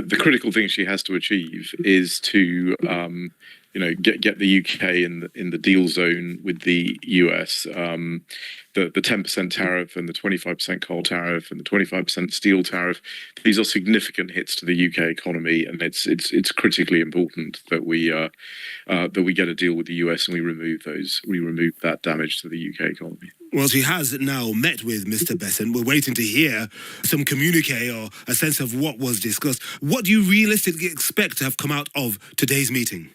the critical thing she has to achieve is to get the UK in the deal zone with the US. The 10% tariff and the 25% coal tariff and the 25% steel tariff. These are significant hits to the UK economy, and it's critically important that we get a deal with the US and we remove that damage to the UK economy. Well, she has now met with Mr. Bessent. We're waiting to hear some communique or a sense of what was discussed. What do you realistically expect to have come out of today's meeting?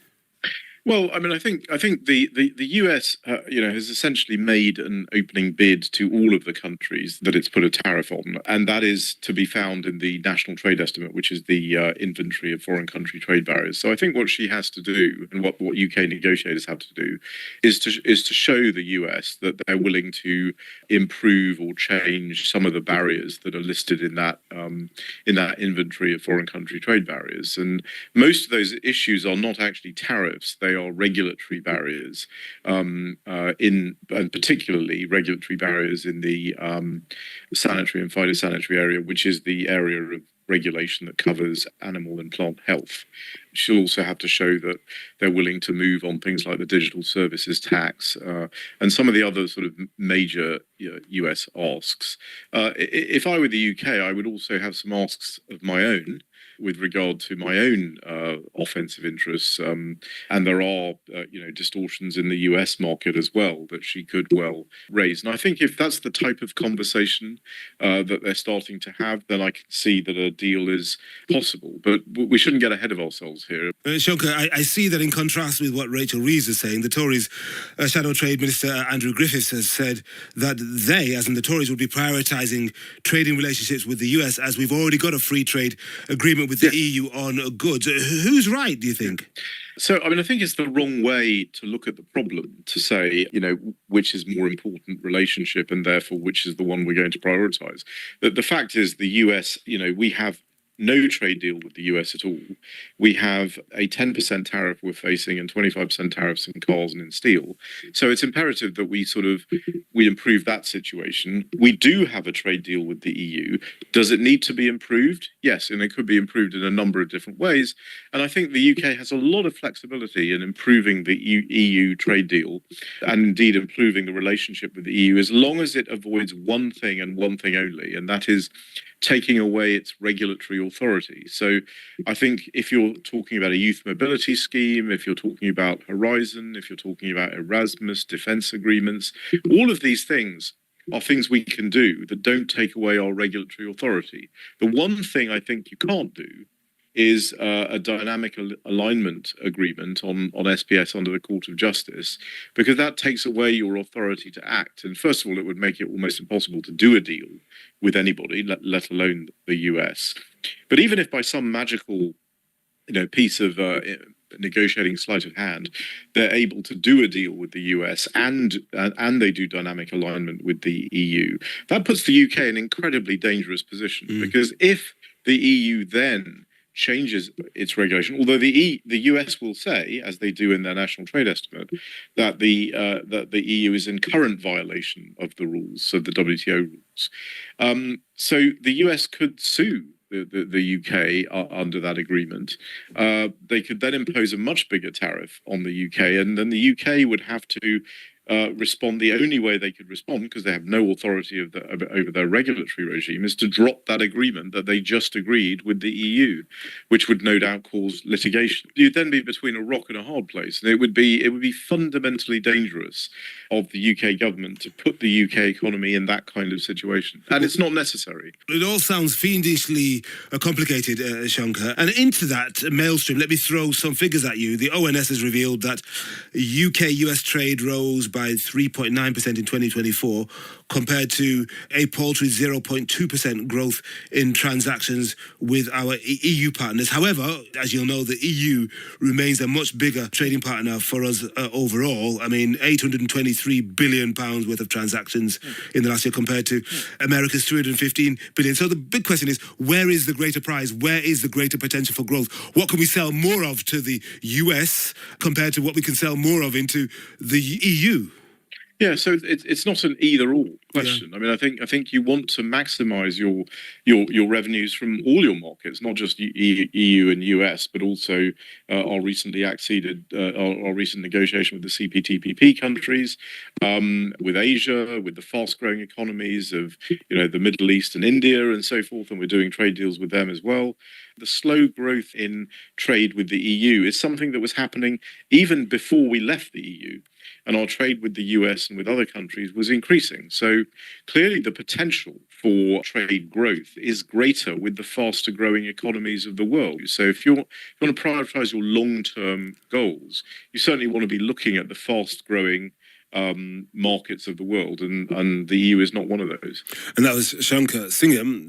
Well, I mean, I think the US, has essentially made an opening bid to all of the countries that it's put a tariff on, and that is to be found in the National Trade Estimate, which is the inventory of foreign country trade barriers. So I think what she has to do, and what UK negotiators have to do, is to show the US that they're willing to improve or change some of the barriers that are listed in that inventory of foreign country trade barriers. And most of those issues are not actually tariffs; they are regulatory barriers, and particularly regulatory barriers in the sanitary and phytosanitary area, which is the area of regulation that covers animal and plant health. She'll also have to show that they're willing to move on things like the digital services tax and some of the other sort of major US asks. If I were the UK, I would also have some asks of my own with regard to my own offensive interests, and there are distortions in the US market as well that she could well raise. And I think if that's the type of conversation that they're starting to have, then I can see that a deal is possible. But we shouldn't get ahead of ourselves here. Shanker, I see that in contrast with what Rachel Reeves is saying, the Tories' Shadow Trade Minister Andrew Griffiths has said that they, as in the Tories, would be prioritising trading relationships with the US, as we've already got a free trade agreement with the EU on goods. Who's right, do you think? So, I mean, I think it's the wrong way to look at the problem to say, which is more important relationship and therefore which is the one we're going to prioritise. The fact is the US, we have no trade deal with the US at all. We have a 10% tariff we're facing and 25% tariffs in cars and in steel. So it's imperative that we improve that situation. We do have a trade deal with the EU. Does it need to be improved? Yes, and it could be improved in a number of different ways. And I think the UK has a lot of flexibility in improving the EU trade deal and indeed improving the relationship with the EU as long as it avoids one thing and one thing only, and that is taking away its regulatory authority. So I think if you're talking about a youth mobility scheme, if you're talking about Horizon, if you're talking about Erasmus, defence agreements, all of these things are things we can do that don't take away our regulatory authority. The one thing I think you can't do is a dynamic alignment agreement on SPS under the Court of Justice, because that takes away your authority to act. And first of all, it would make it almost impossible to do a deal with anybody, let alone the US. But even if by some magical, piece of negotiating sleight of hand, they're able to do a deal with the US and they do dynamic alignment with the EU, that puts the UK in an incredibly dangerous position, because if the EU then changes its regulation, although the US will say, as they do in their National Trade Estimate, that the EU is in current violation of the rules, of the WTO rules. So the US could sue the UK under that agreement. They could then impose a much bigger tariff on the UK, and then the UK would have to respond. The only way they could respond, because they have no authority over their regulatory regime, is to drop that agreement that they just agreed with the EU, which would no doubt cause litigation. You'd then be between a rock and a hard place, and it would be fundamentally dangerous of the UK government to put the UK economy in that kind of situation, and it's not necessary. It all sounds fiendishly complicated, Shanker. And into that maelstrom, let me throw some figures at you. The ONS has revealed that UK-US trade rose by 3.9% in 2024, compared to a paltry 0.2% growth in transactions with our EU partners. However, as you'll know, the EU remains a much bigger trading partner for us overall. I mean, £823 billion worth of transactions in the last year compared to America's $315 billion. So the big question is, where is the greater prize? Where is the greater potential for growth? What can we sell more of to the US compared to what we can sell more of into the EU? Yeah, so it's not an either or. question. I mean, I think you want to maximise your revenues from all your markets, not just EU and US, but also our recent negotiation with the CPTPP countries, with Asia, with the fast-growing economies of the Middle East and India and so forth, and we're doing trade deals with them as well. The slow growth in trade with the EU is something that was happening even before we left the EU. And our trade with the US and with other countries was increasing. So clearly the potential for trade growth is greater with the faster growing economies of the world. So if you want to prioritize your long-term goals, you certainly want to be looking at the fast growing markets of the world, and the EU is not one of those. And that was Shanker Singham,